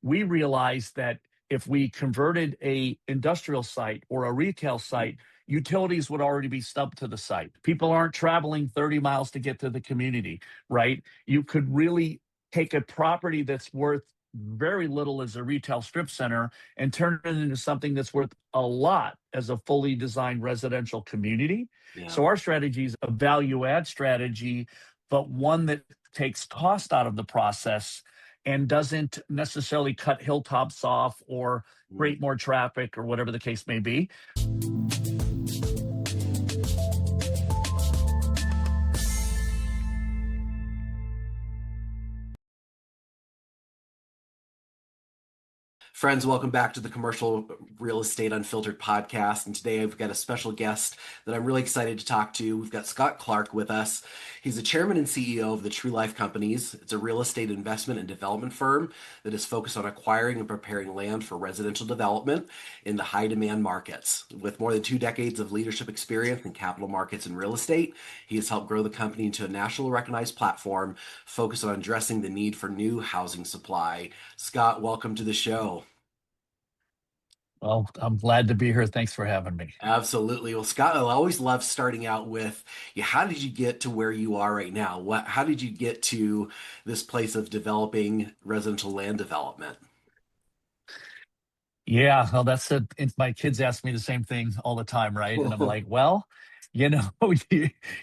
we realized that if we converted a industrial site or a retail site, utilities would already be stubbed to the site. People aren't traveling 30 miles to get to the community, right? You could really take a property that's worth very little as a retail strip center and turn it into something that's worth a lot as a fully designed residential community. Yeah. So our strategy is a value add strategy, but one that takes cost out of the process and doesn't necessarily cut hilltops off or Mm. create more traffic or whatever the case may be. Friends, welcome back to the Commercial Real Estate Unfiltered podcast. And today I've got a special guest that I'm really excited to talk to. We've got Scott Clark with us. He's the chairman and CEO of the True Life Companies. It's a real estate investment and development firm that is focused on acquiring and preparing land for residential development in the high demand markets. With more than 2 decades of leadership experience in capital markets and real estate, he has helped grow the company into a nationally recognized platform focused on addressing the need for new housing supply. Scott, welcome to the show. Well, I'm glad to be here. Thanks for having me. Absolutely. Well, Scott, I always love starting out with, yeah, how did you get to where you are right now? How did you get to this place of developing residential land development? Yeah, well, my kids ask me the same thing all the time, right? And I'm like, well, you know,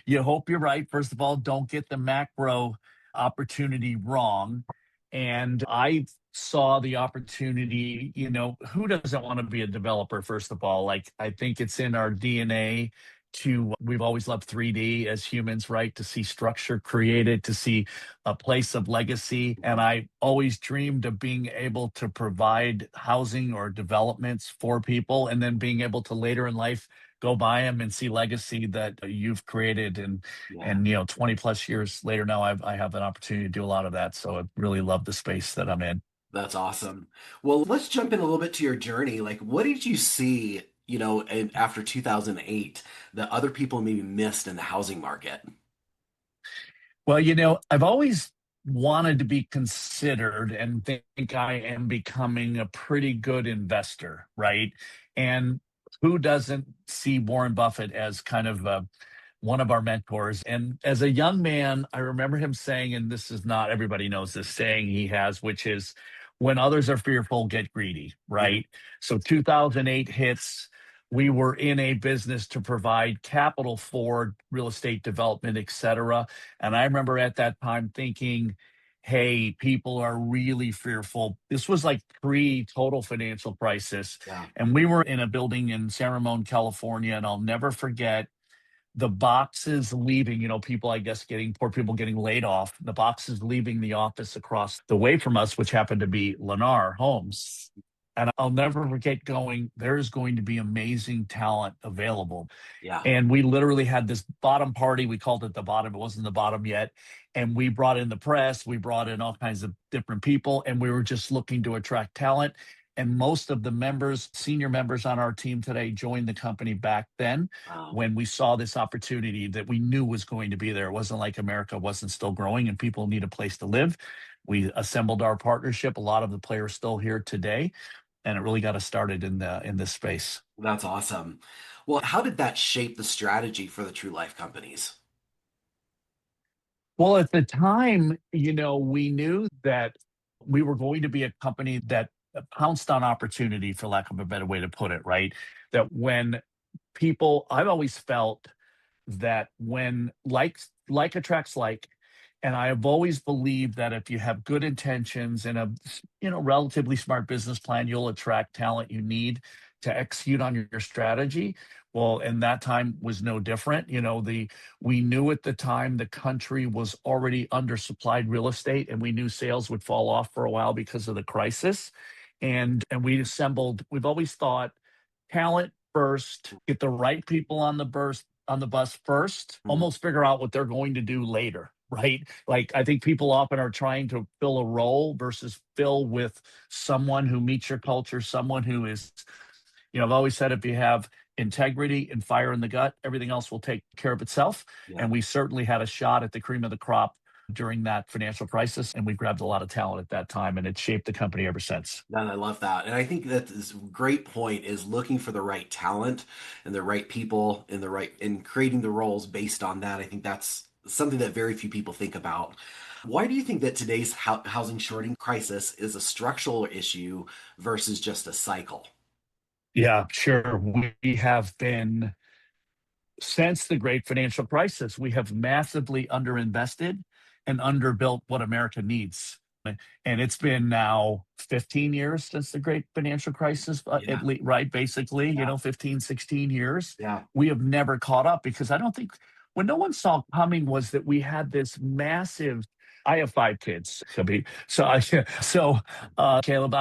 you hope you're right. First of all, don't get the macro opportunity wrong. And I saw the opportunity, who doesn't want to be a developer, first of all? Like, I think it's in our DNA we've always loved 3D as humans, right? To see structure created, to see a place of legacy. And I always dreamed of being able to provide housing or developments for people and then being able to later in life go buy them and see legacy that you've created. And Yeah, and 20 plus years later now, I have an opportunity to do a lot of that. So I really love the space that I'm in. that's awesome. Well, let's jump in a little bit to your journey. Like, what did you see, after 2008 that other people maybe missed in the housing market? Well, I've always wanted to be considered and think I am becoming a pretty good investor, right? And who doesn't see Warren Buffett as kind of one of our mentors? And as a young man, I remember him saying, and this is not everybody knows this saying he has, which is when others are fearful, get greedy, Mhm. right? So 2008 hits. We were in a business to provide capital for real estate development, et cetera. And I remember at that time thinking, hey, people are really fearful. This was like pre-total financial crisis. Yeah. And we were in a building in San Ramon, California. And I'll never forget the boxes leaving, people, I guess, poor people getting laid off, the boxes leaving the office across the way from us, which happened to be Lennar Homes. And I'll never forget going, there's going to be amazing talent available. Yeah. And we literally had this bottom party. We called it the bottom. It wasn't the bottom yet. And we brought in the press. We brought in all kinds of different people. And we were just looking to attract talent. And most of the members, senior members on our team today, joined the company back then Wow. when we saw this opportunity that we knew was going to be there. It wasn't like America wasn't still growing and people need a place to live. We assembled our partnership. A lot of the players still here today, and it really got us started in this space. That's awesome. Well, how did that shape the strategy for the True Life companies? Well, at the time, we knew that we were going to be a company that pounced on opportunity, for lack of a better way to put it, right? That when I've always felt that when like attracts like, and I have always believed that if you have good intentions and a relatively smart business plan, you'll attract talent you need to execute on your strategy. Well, and that time was no different. We knew at the time the country was already undersupplied real estate, and we knew sales would fall off for a while because of the crisis. And we've always thought talent first, get the right people on the bus first, Mhm. almost figure out what they're going to do later, right? Like I think people often are trying to fill a role versus fill with someone who meets your culture, someone who is, I've always said if you have integrity and fire in the gut, everything else will take care of itself. Yeah. And we certainly had a shot at the cream of the crop during that financial crisis. And we grabbed a lot of talent at that time, and it shaped the company ever since. And I love that. And I think that is a great point is looking for the right talent and the right people and creating the roles based on that. I think that's something that very few people think about. Why do you think that today's housing shorting crisis is a structural issue versus just a cycle? Yeah, sure. We have been, since the great financial crisis, we have massively underinvested and underbuilt what America needs. And it's been now 15 years since the great financial crisis, Yeah, at least, right? Basically, yeah, 15, 16 years. yeah. We have never caught up because I don't think what no one saw coming was that we had this massive. I have 5 kids, Caleb, I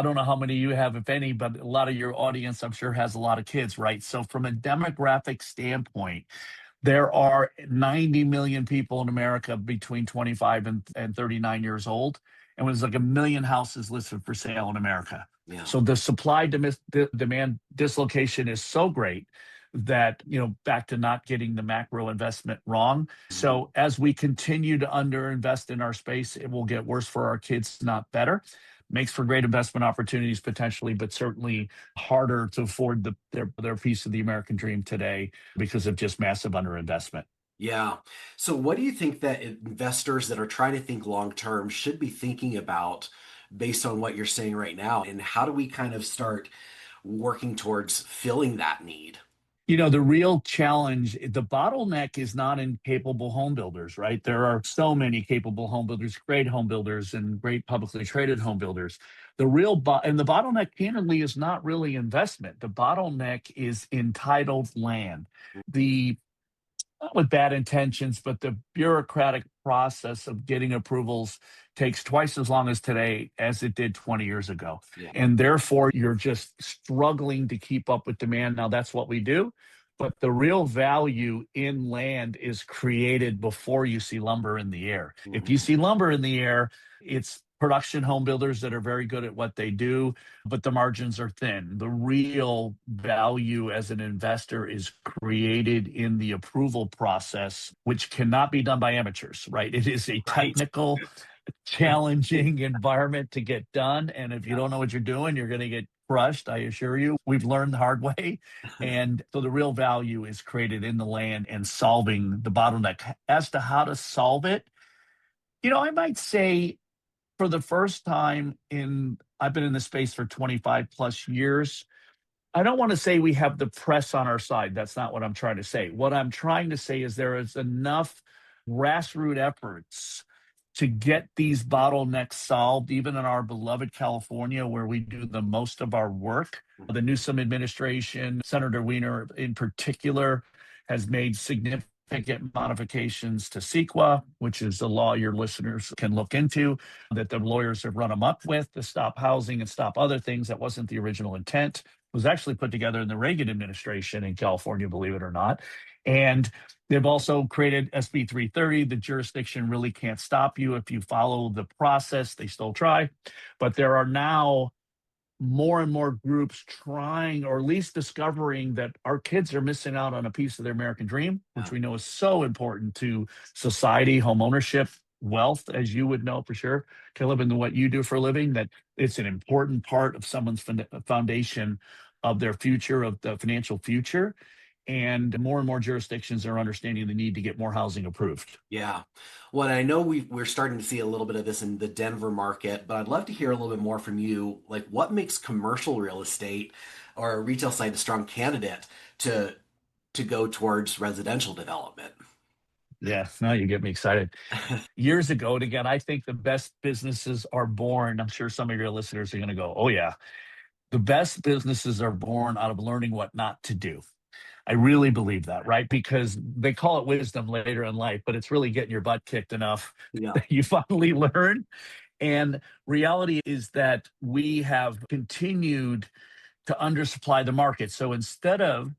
don't know how many you have, if any, but a lot of your audience, I'm sure, has a lot of kids, right? So from a demographic standpoint, there are 90 million people in America between 25 and 39 years old. And there's like a million houses listed for sale in America. Yeah. So the supply demand dislocation is so great that, back to not getting the macro investment wrong. Mhm. So as we continue to underinvest in our space, it will get worse for our kids, not better. Makes for great investment opportunities potentially, but certainly harder to afford their piece of the American dream today because of just massive underinvestment. Yeah. So, what do you think that investors that are trying to think long term should be thinking about based on what you're saying right now? And how do we kind of start working towards filling that need? The real challenge, the bottleneck is not in capable home builders, right? There are so many capable home builders, great home builders, and great publicly traded home builders. And the bottleneck, candidly, is not really investment. The bottleneck is entitled land. The Not with bad intentions, but the bureaucratic process of getting approvals takes twice as long as today as it did 20 years ago. Yeah. And therefore, you're just struggling to keep up with demand. Now, that's what we do. But the real value in land is created before you see lumber in the air. If you Mhm. see lumber in the air, it's production home builders that are very good at what they do, but the margins are thin. The real value as an investor is created in the approval process, which cannot be done by amateurs, right? It is a Right. technical, challenging environment to get done. And if you Yeah. don't know what you're doing, you're going to get crushed, I assure you. We've learned the hard way. And so the real value is created in the land and solving the bottleneck. As to how to solve it, I might say for the first time I've been in the space for 25 plus years. I don't want to say we have the press on our side. That's not what I'm trying to say. What I'm trying to say is there is enough grassroots efforts to get these bottlenecks solved, even in our beloved California, where we do the most of our work. The Newsom administration, Senator Weiner in particular, has made significant modifications to CEQA, which is a law your listeners can look into, that the lawyers have run amok with to stop housing and stop other things. That wasn't the original intent. It was actually put together in the Reagan administration in California, believe it or not. And they've also created SB 330. The jurisdiction really can't stop you if you follow the process. They still try. But there are now more and more groups trying, or at least discovering, that our kids are missing out on a piece of their American dream, which we know is so important to society, home ownership, wealth, as you would know for sure, Caleb, and what you do for a living, that it's an important part of someone's foundation of their future, of the financial future. And more jurisdictions are understanding the need to get more housing approved. Yeah. Well, I know we're starting to see a little bit of this in the Denver market, but I'd love to hear a little bit more from you. Like, what makes commercial real estate or a retail site a strong candidate to go towards residential development? Yeah, now you get me excited. Years ago, and again, I think the best businesses are born. I'm sure some of your listeners are going to go, oh, yeah. The best businesses are born out of learning what not to do. I really believe that, right? Because they call it wisdom later in life, but it's really getting your butt kicked enough Yeah. that you finally learn. And reality is that we have continued to undersupply the market. So instead of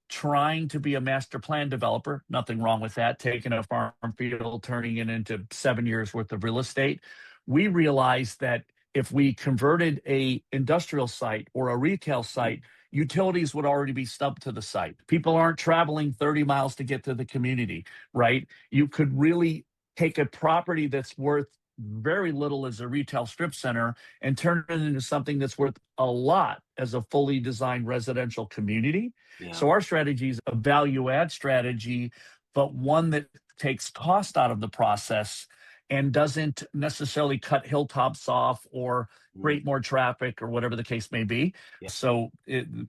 trying to be a master plan developer, nothing wrong with that, taking a farm field, turning it into 7 years worth of real estate, we realized that if we converted a industrial site or a retail site, utilities would already be stubbed to the site. People aren't traveling 30 miles to get to the community, right? You could really take a property that's worth very little as a retail strip center and turn it into something that's worth a lot as a fully designed residential community. Yeah. So our strategy is a value add strategy, but one that takes cost out of the process and doesn't necessarily cut hilltops off or Mm, create more traffic or whatever the case may be. yeah. So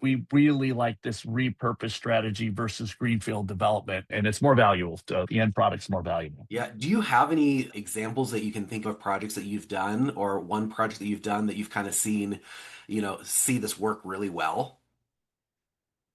we really like this repurpose strategy versus greenfield development, and it's more valuable. The end product's more valuable. Yeah. Do you have any examples that you can think of projects that you've done or one project that you've done that you've kind of seen, see this work really well?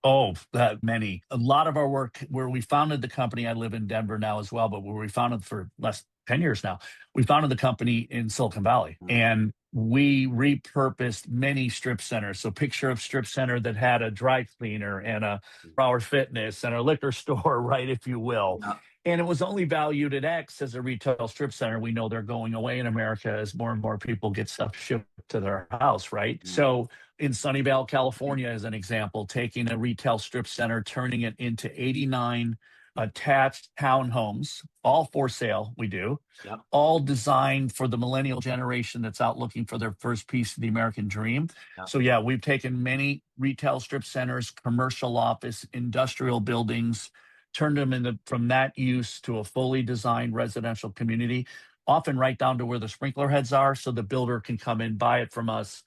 Oh, that many. A lot of our work where we founded the company, I live in Denver now as well, but where we founded for less 10 years now, we founded the company in Silicon Valley Mm, and we repurposed many strip centers. So picture of strip center that had a dry cleaner and a Power Fitness and a liquor store, right, if you will. yeah. And it was only valued at X as a retail strip center. We know they're going away in America as more and more people get stuff shipped to their house, right? Mm, So in Sunnyvale, California, as an example, taking a retail strip center, turning it into 89 attached townhomes, all for sale, we do, yeah. all designed for the millennial generation that's out looking for their first piece of the American dream. Yeah. So, yeah, we've taken many retail strip centers, commercial office, industrial buildings, turned them into from that use to a fully designed residential community, often right down to where the sprinkler heads are. So the builder can come in, buy it from us,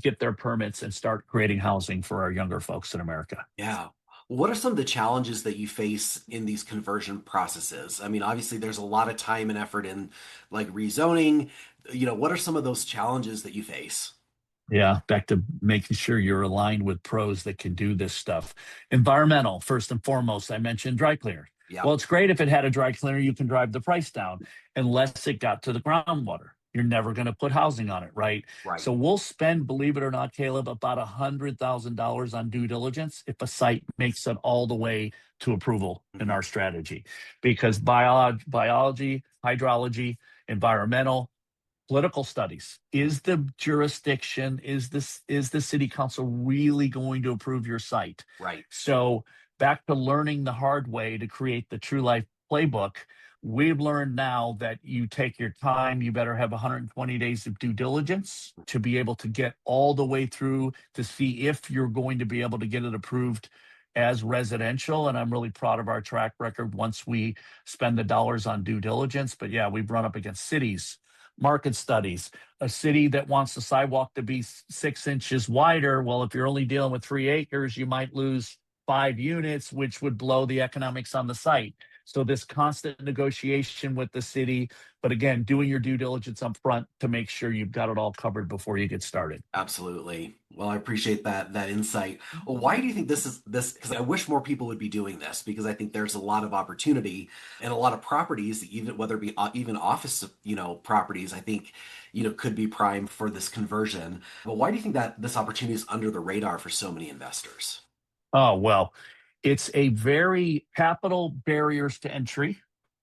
get their permits and start creating housing for our younger folks in America. Yeah. What are some of the challenges that you face in these conversion processes? I mean, obviously there's a lot of time and effort in like rezoning. What are some of those challenges that you face? Yeah, back to making sure you're aligned with pros that can do this stuff. Environmental, first and foremost, I mentioned dry cleaner. Yeah. Well, it's great if it had a dry cleaner, you can drive the price down unless it got to the groundwater. You're never going to put housing on it, right? Right. So we'll spend, believe it or not, Caleb, about $100,000 on due diligence if a site makes it all the way to approval in Mhm. our strategy, because biology, hydrology, environmental, political studies. Mm, Is the jurisdiction, is the city council really going to approve your site? right. So back to learning the hard way to create the True Life Playbook, we've learned now that you take your time, you better have 120 days of due diligence to be able to get all the way through to see if you're going to be able to get it approved as residential. And I'm really proud of our track record once we spend the dollars on due diligence. But yeah, we've run up against cities, market studies, a city that wants the sidewalk to be 6 inches wider. Well, if you're only dealing with 3 acres, you might lose 5 units, which would blow the economics on the site. So this constant negotiation with the city, but again, doing your due diligence up front to make sure you've got it all covered before you get started. Absolutely. Well, I appreciate that insight. Well, why do you think this? Because I wish more people would be doing this because I think there's a lot of opportunity and a lot of properties, even whether it be even office, properties. I think, could be prime for this conversion. But why do you think that this opportunity is under the radar for so many investors? Oh, well, it's a very capital barriers to entry.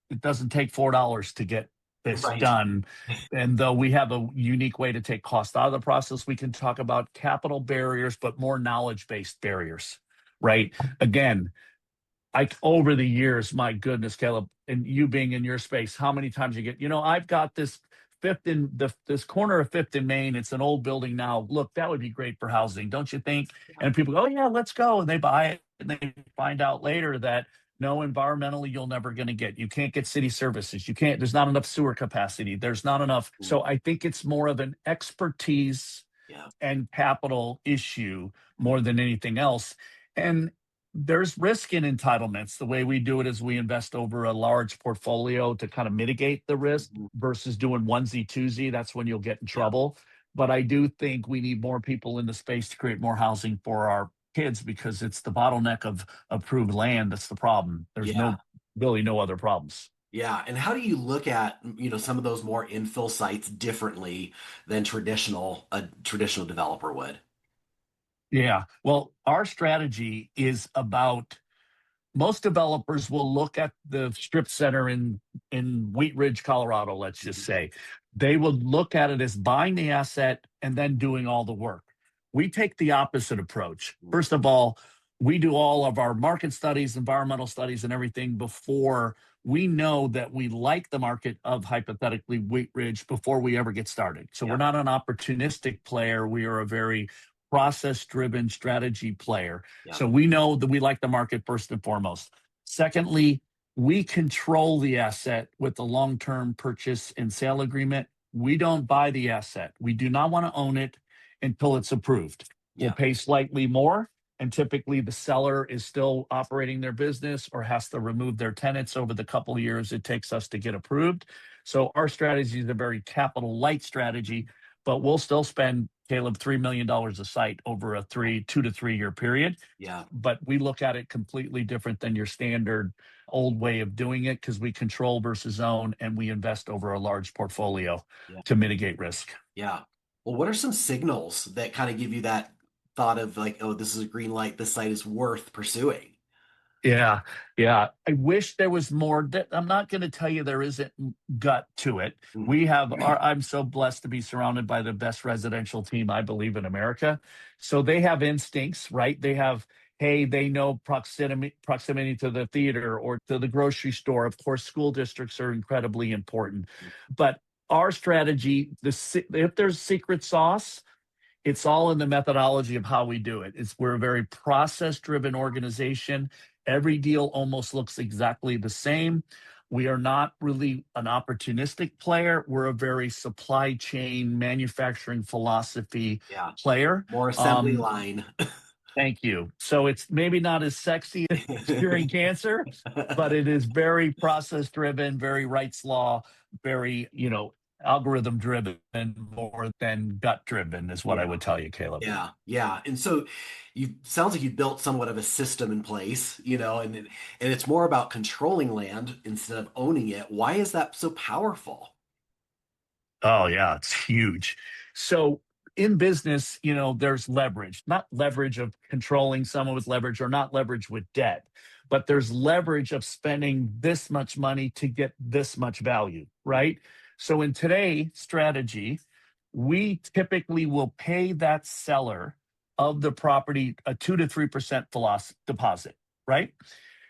It doesn't take $4 to get this Right. done. And though we have a unique way to take cost out of the process, we can talk about capital barriers, but more knowledge-based barriers, right? Again, over the years, my goodness, Caleb, and you being in your space, how many times you get, I've got this this corner of Fifth and Main. It's an old building now. Look, that would be great for housing, don't you think? And people go, oh yeah, let's go. And they buy it and they find out later that no, environmentally, you're never going to get. You can't get city services. You can't, there's not enough sewer capacity. There's not enough. Mm, So I think it's more of an expertise yeah. and capital issue more than anything else. And there's risk in entitlements. The way we do it is we invest over a large portfolio to kind of mitigate the risk Mhm. versus doing onesie twosie. That's when you'll get in Yeah. trouble. But I do think we need more people in the space to create more housing for our kids because it's the bottleneck of approved land that's the problem. There's Yeah. really no other problems. Yeah. And how do you look at, some of those more infill sites differently than a traditional developer would? Yeah. Well, our strategy is about most developers will look at the strip center in Wheat Ridge, Colorado, let's just Mhm. say. They will look at it as buying the asset and then doing all the work. We take the opposite approach. Mm, First of all, we do all of our market studies, environmental studies, and everything before we know that we like the market of hypothetically Wheat Ridge before we ever get started. So we're Yeah. not an opportunistic player. We are a very process driven strategy player. Yeah. So we know that we like the market first and foremost. Secondly, we control the asset with the long term purchase and sale agreement. We don't buy the asset. We do not want to own it until it's approved. We'll Yeah. pay slightly more, and typically the seller is still operating their business or has to remove their tenants over the couple of years it takes us to get approved. So our strategy is a very capital light strategy, but we'll still spend, Caleb, $3 million a site over a 2 to 3 year period. Yeah. But we look at it completely different than your standard old way of doing it, because we control versus own, and we invest over a large portfolio Yeah. to mitigate risk. Yeah. Well, what are some signals that kind of give you that thought of like, oh, this is a green light, this site is worth pursuing? Yeah, yeah. I wish there was more. I'm not going to tell you there isn't gut to it. Mhm. We have our, I'm so blessed to be surrounded by the best residential team, I believe, in America. So they have instincts, right? They have, hey, they know proximity to the theater or to the grocery store. Of course, school districts are incredibly important. But our strategy, if there's secret sauce, it's all in the methodology of how we do it. We're a very process driven organization. Every deal almost looks exactly the same. We are not really an opportunistic player. We're a very supply chain manufacturing philosophy Yeah. player. More assembly Um, line. Thank you. So it's maybe not as sexy as curing cancer, but it is very process driven, very rights law, very, algorithm driven more than gut driven is what I Yeah. would tell you, Caleb. Yeah, yeah. And so you sounds like you built somewhat of a system in place, and it's more about controlling land instead of owning it. Why is that so powerful? Oh, yeah, it's huge. So in business, there's leverage, not leverage of controlling someone with leverage or not leverage with debt, but there's leverage of spending this much money to get this much value, right? So in today's strategy, we typically will pay that seller of the property a 2 to 3% deposit, right?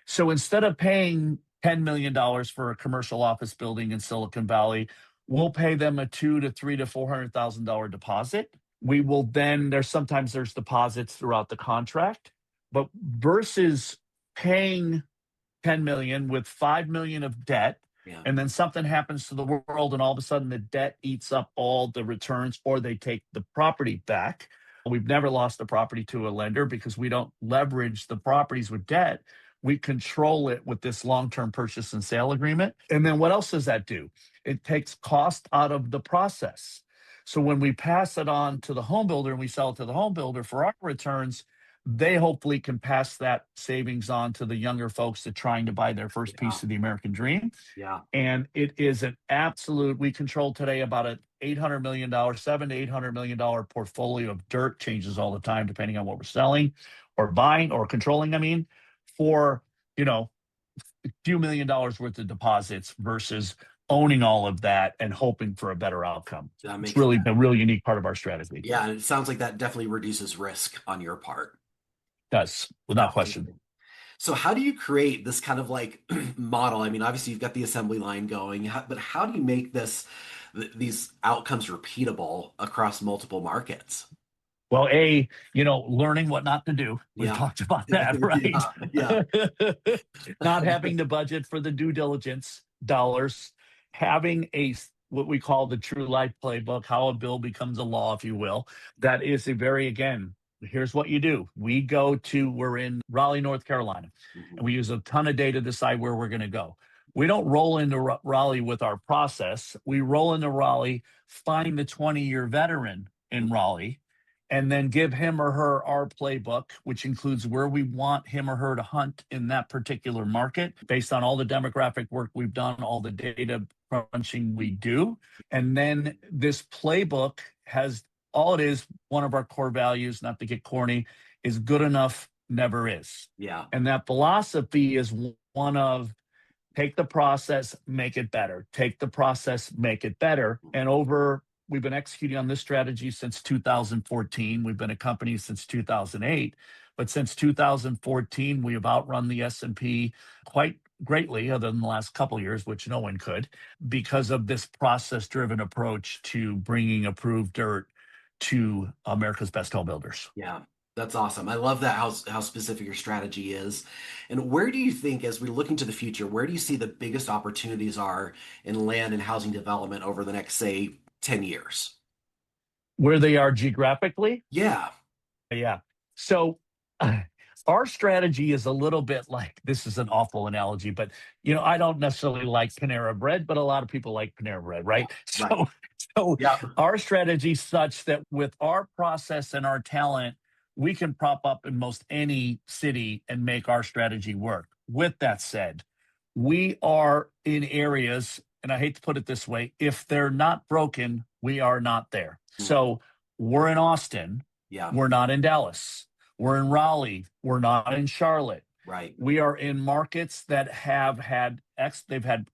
So instead of paying $10 million for a commercial office building in Silicon Valley, we'll pay them a $2 to 3 to $400,000 deposit. We will then, there's deposits throughout the contract, but versus paying 10 million with 5 million of debt, Yeah, and then something happens to the world and all of a sudden the debt eats up all the returns or they take the property back. We've never lost the property to a lender because we don't leverage the properties with debt. We control it with this long-term purchase and sale agreement. And then what else does that do? It takes cost out of the process. So when we pass it on to the home builder and we sell it to the home builder for our returns, they hopefully can pass that savings on to the younger folks that are trying to buy their first yeah, piece of the American dream. yeah, And it is an absolute, we control today about an $800 million, $700 to $800 million portfolio of dirt, changes all the time, depending on what we're selling or buying or controlling. I mean, for, a few $1 million worth of deposits versus owning all of that and hoping for a better outcome. that It's makes really a real unique part of our strategy. yeah, and it sounds like that definitely reduces risk on your part. Does, without question. Absolutely. So how do you create this kind of like model? I mean, obviously you've got the assembly line going, but how do you make these outcomes repeatable across multiple markets? Well, learning what not to do. We've Yeah. talked about that, right? Yeah, yeah, Not having to budget for the due diligence dollars, having what we call the true life playbook, how a bill becomes a law, if you will. That is again, here's what you do. We're in Raleigh, North Carolina, Mhm. and we use a ton of data to decide where we're going to go. We don't roll into Raleigh with our process. We roll into Raleigh, find the 20-year veteran in Raleigh, and then give him or her our playbook, which includes where we want him or her to hunt in that particular market based on all the demographic work we've done, all the data crunching we do. And then this playbook has all it is, one of our core values, not to get corny, is good enough never is. Yeah, And that philosophy is one of take the process, make it better. Take the process, make it better. And we've been executing on this strategy since 2014. We've been a company since 2008. But since 2014, we have outrun the S&P quite greatly, other than the last couple of years, which no one could, because of this process-driven approach to bringing approved dirt to America's best home builders. Yeah, that's awesome. I love that how specific your strategy is. And where do you think, as we're looking to the future, where do you see the biggest opportunities are in land and housing development over the next, say, 10 years? Where they are geographically? Yeah, Yeah. So our strategy is a little bit like, this is an awful analogy, but I don't necessarily like Panera bread, but a lot of people like Panera bread, yeah, right? right. So Yeah, our strategy is such that with our process and our talent, we can prop up in most any city and make our strategy work. With that said, we are in areas, and I hate to put it this way, if they're not broken, we are not there. mm, So we're in Austin, yeah, we're not in Dallas. We're in Raleigh. We're not in Charlotte. right. We are in markets that have had they've had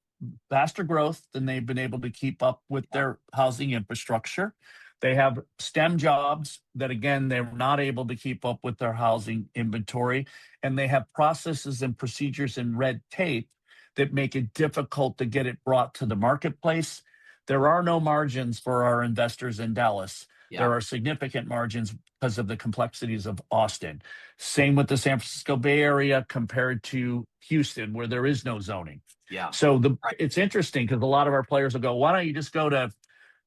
faster growth than they've been able to keep up with Yeah, their housing infrastructure. They have STEM jobs that, again, they're not able to keep up with their housing inventory. And they have processes and procedures and red tape that make it difficult to get it brought to the marketplace. There are no margins for our investors in Dallas. yeah, There are significant margins because of the complexities of Austin. Same with the San Francisco Bay Area compared to Houston, where there is no zoning. yeah, So right. it's interesting because a lot of our players will go, why don't you just go to,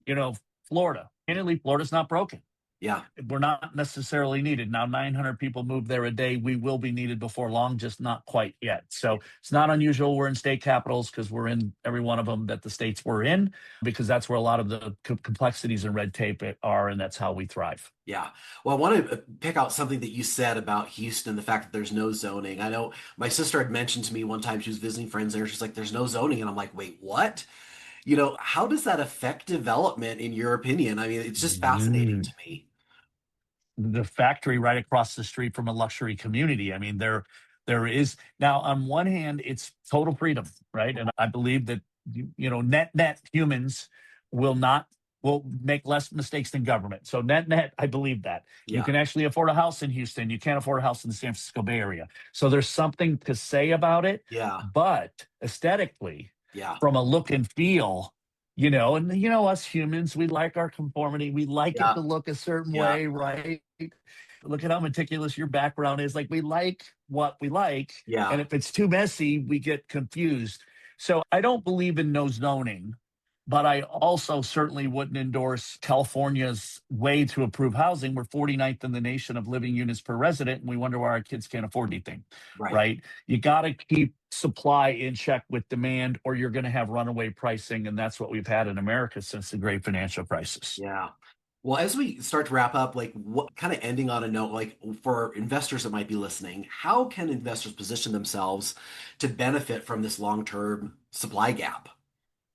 you know, Florida? Candidly, Florida's not broken. Yeah, We're not necessarily needed. Now, 900 people move there a day. We will be needed before long, just not quite yet. So it's not unusual we're in state capitals because we're in every one of them that the states we're in, because that's where a lot of the complexities and red tape are, and that's how we thrive. yeah. Well, I want to pick out something that you said about Houston, the fact that there's no zoning. I know my sister had mentioned to me one time she was visiting friends there. She's like, there's no zoning. And I'm like, wait, what? How does that affect development in your opinion? I mean, it's just fascinating Mm. to me. The factory right across the street from a luxury community. I mean, there is now, on one hand, it's total freedom, right? And I believe that net humans will not will make less mistakes than government. So net, I believe that you Yeah, can actually afford a house in Houston. You can't afford a house in the San Francisco Bay Area. So there's something to say about it, yeah, but aesthetically, yeah, from a look and feel, and us humans, we like our conformity. We like it yeah, to look a certain yeah, way, right? Look at how meticulous your background is. Like, we like what we like. yeah, And if it's too messy, we get confused. So I don't believe in no zoning, but I also certainly wouldn't endorse California's way to approve housing. We're 49th in the nation of living units per resident, and we wonder why our kids can't afford anything, right. right? You got to keep supply in check with demand, or you're going to have runaway pricing. And that's what we've had in America since the great financial crisis. Yeah. Well, as we start to wrap up, like what kind of ending on a note, like for investors that might be listening, how can investors position themselves to benefit from this long-term supply gap?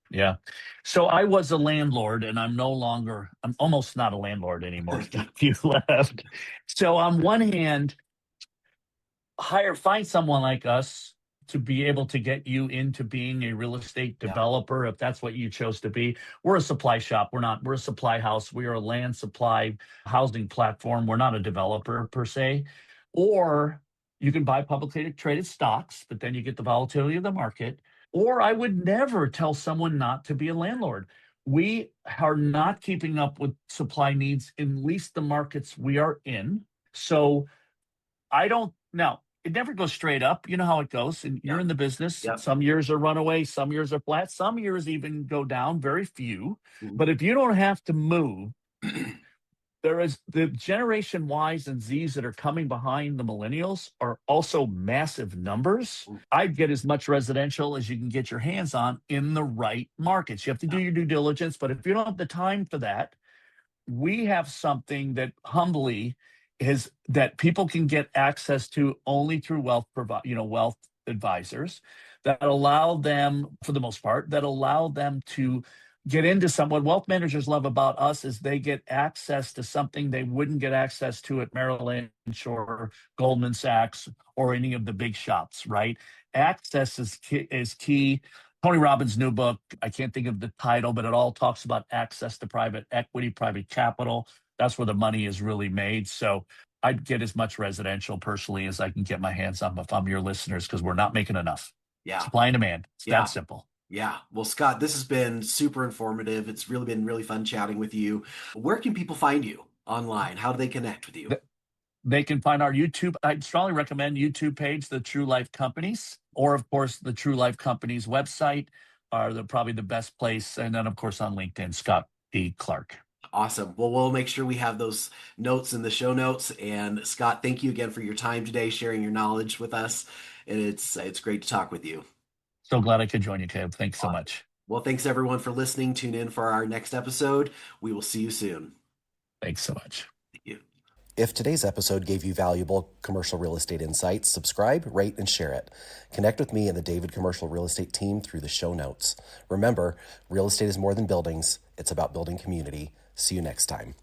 Yeah. So I was a landlord, and I'm almost not a landlord anymore. Got a few left. So on one hand, find someone like us to be able to get you into being a real estate Yeah, developer if that's what you chose to be. We're a supply shop. We're a supply house. We are a land supply housing platform. We're not a developer per se. Or you can buy publicly traded stocks, but then you get the volatility of the market. Or I would never tell someone not to be a landlord. We are not keeping up with supply needs in at least the markets we are in. So I don't now. It never goes straight up. You know how it goes. And yeah, you're in the business. yep. Some years are runaway, some years are flat, some years even go down, very few. Mhm. But if you don't have to move, there is the generation Ys and Zs that are coming behind the millennials are also massive numbers. I'd get as much residential as you can get your hands on in the right markets. You have to do Yeah, your due diligence, but if you don't have the time for that, we have something that humbly is that people can get access to only through wealth advisors that allow them, for the most part, that allow them to get into what wealth managers love about us is they get access to something they wouldn't get access to at Merrill Lynch or Goldman Sachs or any of the big shops, right? Access is key. Tony Robbins' new book, I can't think of the title, but it all talks about access to private equity, private capital. That's where the money is really made. So I'd get as much residential personally as I can get my hands on if I'm your listeners, because we're not making enough. Yeah. Supply and demand. It's Yeah. that simple. Yeah. Well, Scott, this has been super informative. It's really been really fun chatting with you. Where can people find you online? How do they connect with you? They can find our YouTube. I'd strongly recommend YouTube page, The True Life Companies, or of course the True Life Companies website are probably the best place. And then of course on LinkedIn, Scott D. Clark. Awesome. Well, we'll make sure we have those notes in the show notes. And Scott, thank you again for your time today, sharing your knowledge with us. And it's great to talk with you. So glad I could join you, Caleb. Thanks so Awesome. much. Well, thanks everyone for listening. Tune in for our next episode. We will see you soon. Thanks so much. Thank you. If today's episode gave you valuable commercial real estate insights, subscribe, rate, and share it. Connect with me and the David Commercial Real Estate team through the show notes. Remember, real estate is more than buildings. It's about building community. See you next time.